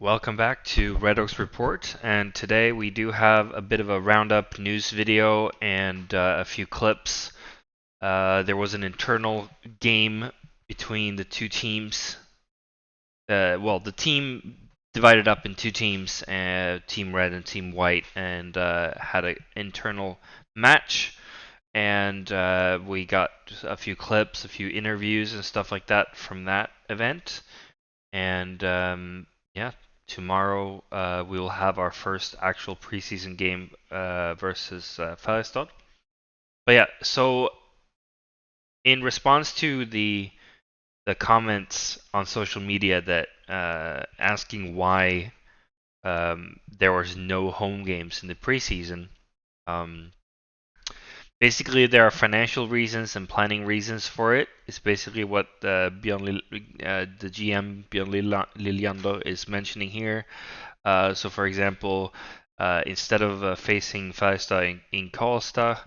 Welcome back to Redhawks Report, and today we do have a bit of a roundup news video and a few clips. There was an internal game between the two teams. The team divided up in two teams, Team Red and Team White, and had an internal match. And we got a few clips, a few interviews, and stuff like that from that event. And yeah, tomorrow we will have our first actual preseason game versus Färjestad. But yeah, so in response to the comments on social media that asking why there was no home games in the preseason, um, basically there are financial reasons and planning reasons for it. It's basically what the GM Björn Liljander is mentioning here. So for example, instead of facing Färjestad in Karlstad,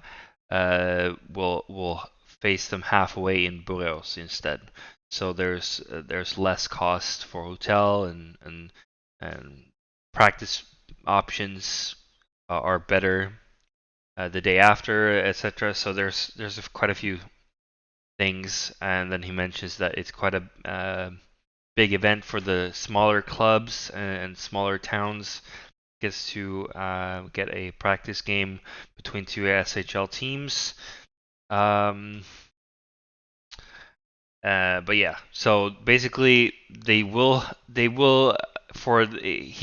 we'll face them halfway in Borås instead. So there's less cost for hotel and practice options are better the day after, etc. So there's quite a few things, and then he mentions that it's quite a big event for the smaller clubs and smaller towns. Gets to get a practice game between two SHL teams. But yeah, so basically he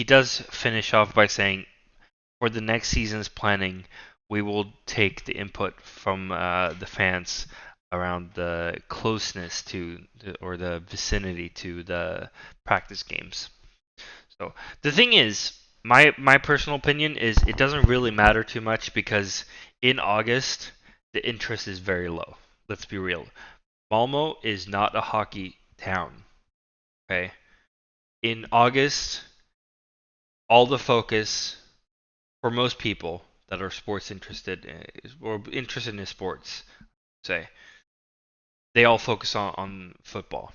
does finish off by saying for the next season's planning, we will take the input from the fans around the closeness or the vicinity to the practice games. So the thing is, my personal opinion is it doesn't really matter too much because in August the interest is very low. Let's be real. Malmo is not a hockey town. Okay. In August, all the focus for most people that are sports interested or interested in sports, say, they all focus on football.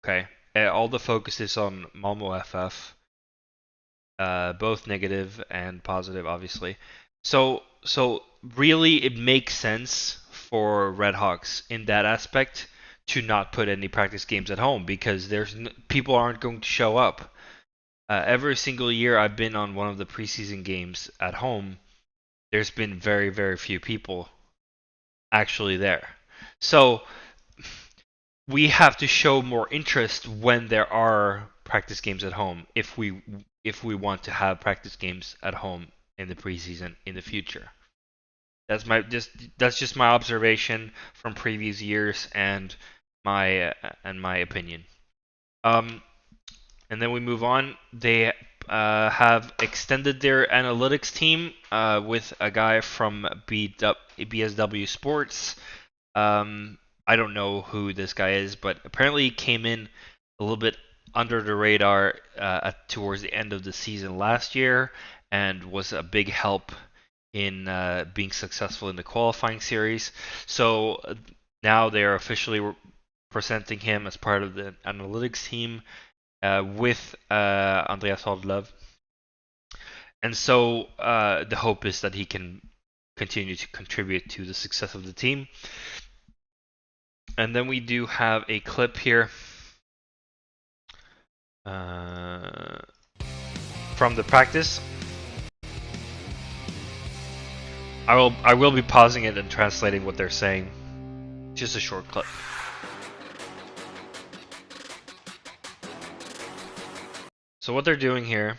Okay. All the focus is on Malmo FF, both negative and positive, obviously. So really, it makes sense for Redhawks in that aspect to not put any practice games at home because people aren't going to show up. Every single year I've been on one of the preseason games at home, there's been very, very few people actually there. So we have to show more interest when there are practice games at home if we want to have practice games at home in the preseason in the future. That's just my observation from previous years and my opinion. Um, and then we move on. They have extended their analytics team with a guy from BSW Sports. I don't know who this guy is, but apparently he came in a little bit under the radar towards the end of the season last year and was a big help in being successful in the qualifying series. So now they are officially presenting him as part of the analytics team with Andreas Hodlöv. And so the hope is that he can continue to contribute to the success of the team. And then we do have a clip here from the practice. I will be pausing it and translating what they're saying. Just a short clip. So what they're doing here,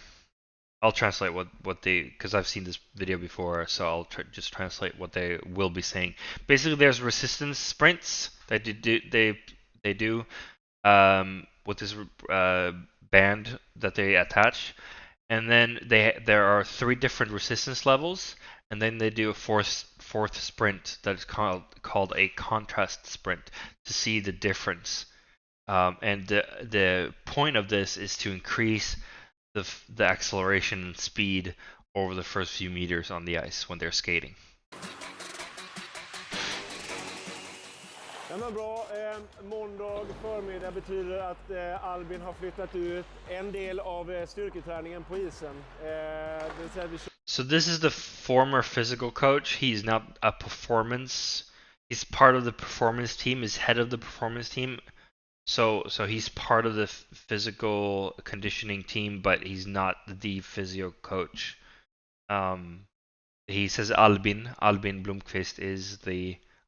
I'll translate what they, because I've seen this video before, so I'll just translate what they will be saying. Basically, there's resistance sprints that they do with this band that they attach, and then there are 3 different resistance levels, and then they do a fourth sprint that is called a contrast sprint to see the difference. And the point of this is to increase the acceleration and speed over the first few meters on the ice when they're skating. Ja, men bra. Måndag förmiddag betyder att Albin har flyttat ut en del av styrketräningen på isen. So this is the former physical coach. He's not a performance. He's part of the performance team. He's head of the performance team. So he's part of the physical conditioning team, but he's not the physio coach. He says Albin Blomqvist is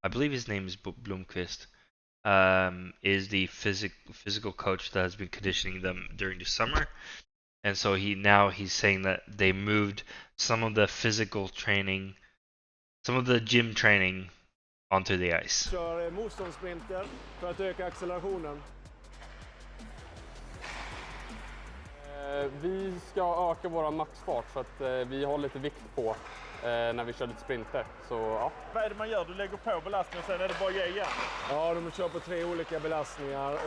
I believe his name is Blomqvist, is the physical coach that has been conditioning them during the summer. And so he's saying that they moved some of the physical training, some of the gym training onto the ice. Kör motståndssprinter för att öka accelerationen. Vi ska öka vår maxfart så att vi har lite vikt på när vi kör lite sprinter. Så, ja. Vad är det man gör? Du lägger på belastningen och sen är det bara ge igen? Ja, de kör på 3 olika belastningar.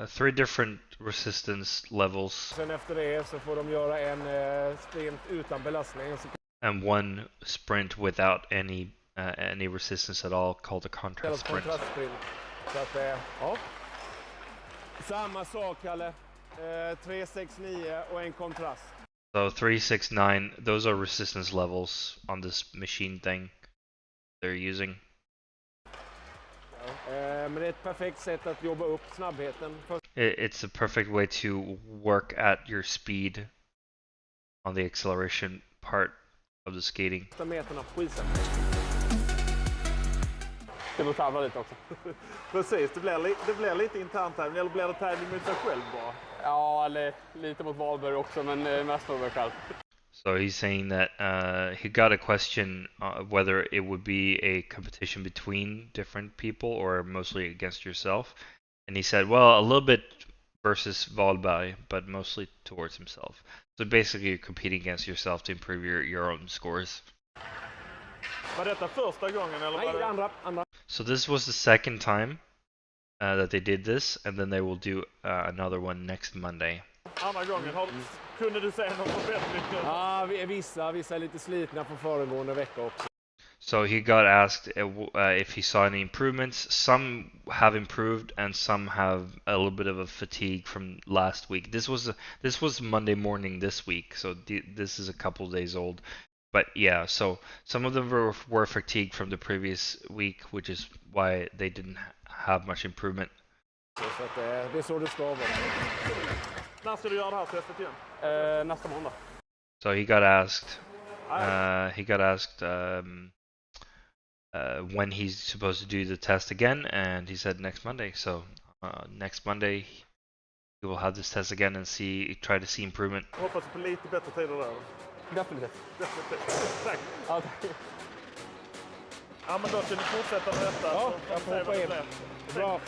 3 different resistance levels. Sen efter det så får de göra en sprint utan belastning. And 1 sprint without any resistance at all, called a contrast sprint. Så att, ja. Samma sak, Kalle. 369 och en kontrast. So 369, those are resistance levels on this machine thing they're using. Men det är ett perfekt sätt att jobba upp snabbheten. It's a perfect way to work at your speed on the acceleration part of the skating. Meterna på isen. Det blir tävla lite också. Precis, det blir lite internt här. Eller blir det tävling mot sig själv bara? Ja, eller lite mot Wahlberg också, men mest för mig själv. So he's saying that he got a question whether it would be a competition between different people or mostly against yourself. And he said, well, a little bit versus Wahlberg, but mostly towards himself. So basically you're competing against yourself to improve your own scores. Var detta första gången eller var det andra? So this was the second time that they did this, and then they will do another one next Monday. Andra gången, kunde du säga någon förbättring? Ja, vissa är lite slitna på föregående vecka också. So he got asked if he saw any improvements. Some have improved, and some have a little bit of a fatigue from last week. This was Monday morning this week, so this is a couple days old. But yeah, so some of them were fatigued from the previous week, which is why they didn't have much improvement. Så att det är så det ska vara. När ska du göra det här testet igen? Nästa måndag. So he got asked. When he's supposed to do the test again, and he said next Monday. So next Monday he will have this test again and try to see improvement. Hoppas på lite bättre tider där. Definitivt. Tack. Ja, tack. Ja, men då ska ni fortsätta med detta. Ja, jag får hoppa in. Bra.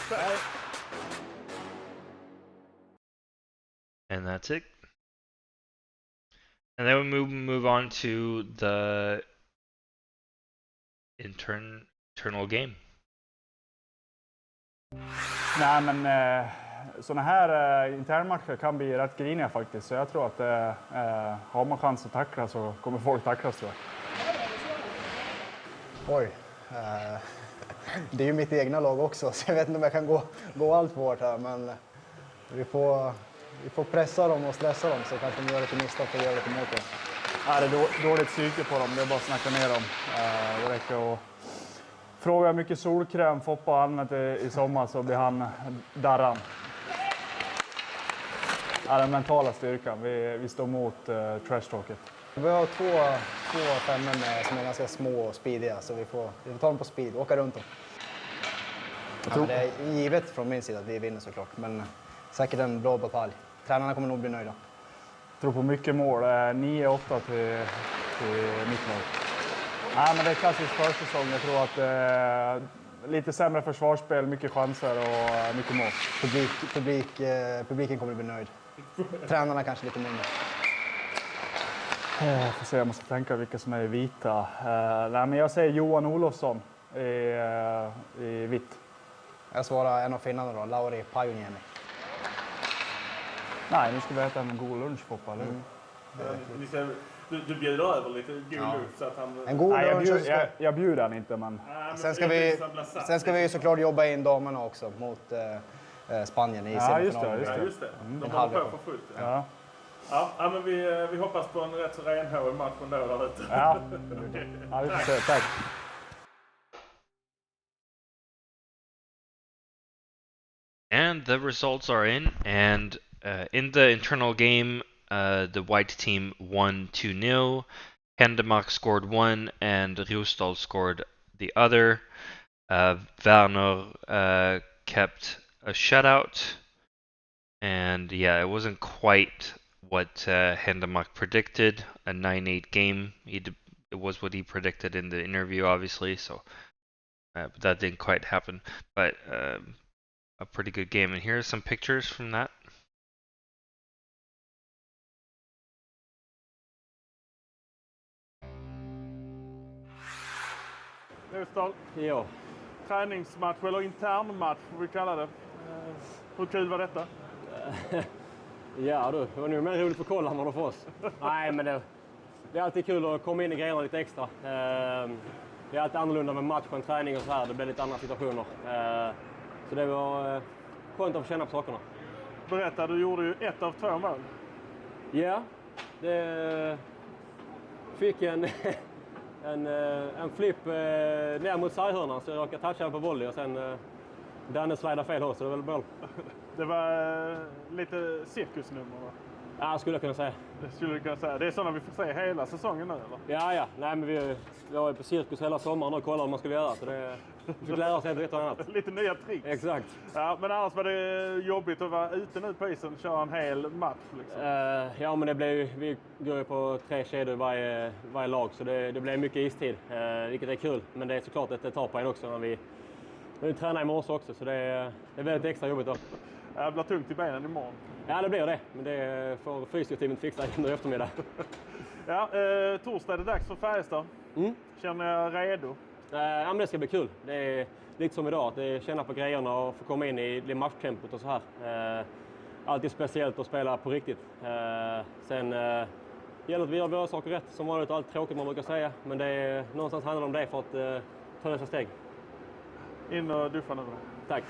And that's it. And then we move on to the internal game. Nej, men såna här internmatcher kan bli rätt griniga faktiskt. Så jag tror att har man chans att tackla så kommer folk tacklas, tror jag. Oj. Det är ju mitt egna lag också, så jag vet inte om jag kan gå allt för hårt här. Men vi får pressa dem och stressa dem så kanske de gör lite misstag och gör lite mot dem. Ja, det är dåligt psyke på dem, det är bara att snacka ner dem. Det räcker att fråga hur mycket solkräm Foppa har använt i sommar så blir han darran. Ja, den mentala styrkan, vi står mot trash-talket. Vi har två femmor som är ganska små och speediga, så vi får ta dem på speed och åka runt dem. Ja, det är givet från min sida att vi vinner såklart, men säkert en bra batalj. Tränarna kommer nog bli nöjda. Jag tror på mycket mål, 9-8 till mitt lag. Nej, men det är klassisk försäsong. Jag tror att lite sämre försvarsspel, mycket chanser och mycket mål. Publiken kommer att bli nöjd. Tränarna kanske lite mindre. Jag får se, jag måste tänka vilka som är vita. Nej, men jag säger Johan Olofsson i vitt. Jag svarar en av finnarna då, Lauri Pajuniemi. Nej, nu ska vi äta en god lunch, Foppa, eller hur? Du bjuder över lite god luft så att han... En god Nej, lunch. jag bjuder han inte, men... Sen ska vi såklart jobba in damerna också mot Spanien i semifinalen. Ja, just det. De håller på för fullt. Ja. Ja, men vi hoppas på en rätt så renhårig match ändå där ute. Ja, vi får se. Tack. And the results are in, and in the internal game, the white team won 2-0. Händemark scored one, and Rosdahl scored the other. Werner kept a shutout, and yeah, it wasn't quite what Händemark predicted, a 9-8 game. It was what he predicted in the interview, obviously, so but that didn't quite happen. But a pretty good game, and here are some pictures from that. Rosdahl, Ja. träningsmatch eller internmatch får vi kalla det. Hur kul var detta? Ja du, det var nog mer roligt för kollarna än för oss. Nej, men det är alltid kul att komma in i grejerna lite extra. Det är alltid annorlunda med match och en träning och så här. Det blir lite andra situationer. Så det var skönt att få känna på sakerna. Berätta, du gjorde ju 1 av 2 mål. Ja, det fick en flipp ner mot sarghörnan så jag råkade toucha den på volley och sen Danne slidade fel håll så det var väl bra. Det var lite cirkusnummer, va? Ja, skulle jag kunna säga. Det skulle du kunna säga. Det är sådana vi får se hela säsongen nu, eller? Ja. Nej, men vi var ju på cirkus hela sommaren och kollade vad man skulle göra. Så vi fick lära oss ett och annat. Lite nya tricks. Exakt. Ja, men annars var det jobbigt att vara ute nu på isen och köra en hel match. Liksom. Ja, men vi går ju på 3 kedjor varje lag, så det blir mycket istid. Vilket är kul, men det är såklart att det tar på en också när vi tränar i morse också. Så det är väldigt extra jobbigt då. Det blir tungt i benen imorgon. Ja, det blir det. Men det får fysioteamet fixa under eftermiddag. Ja, torsdag är det dags för Färjestad. Känner jag redo? Ja, men det ska bli kul. Det är lite som idag, att känna på grejerna och få komma in i det matchtempot och så här. Alltid speciellt att spela på riktigt. Sen gäller att vi gör våra saker rätt, som vanligt, allt tråkigt man brukar säga. Men det är någonstans handlar om det för att ta nästa steg. In och duffa nu då. Tack.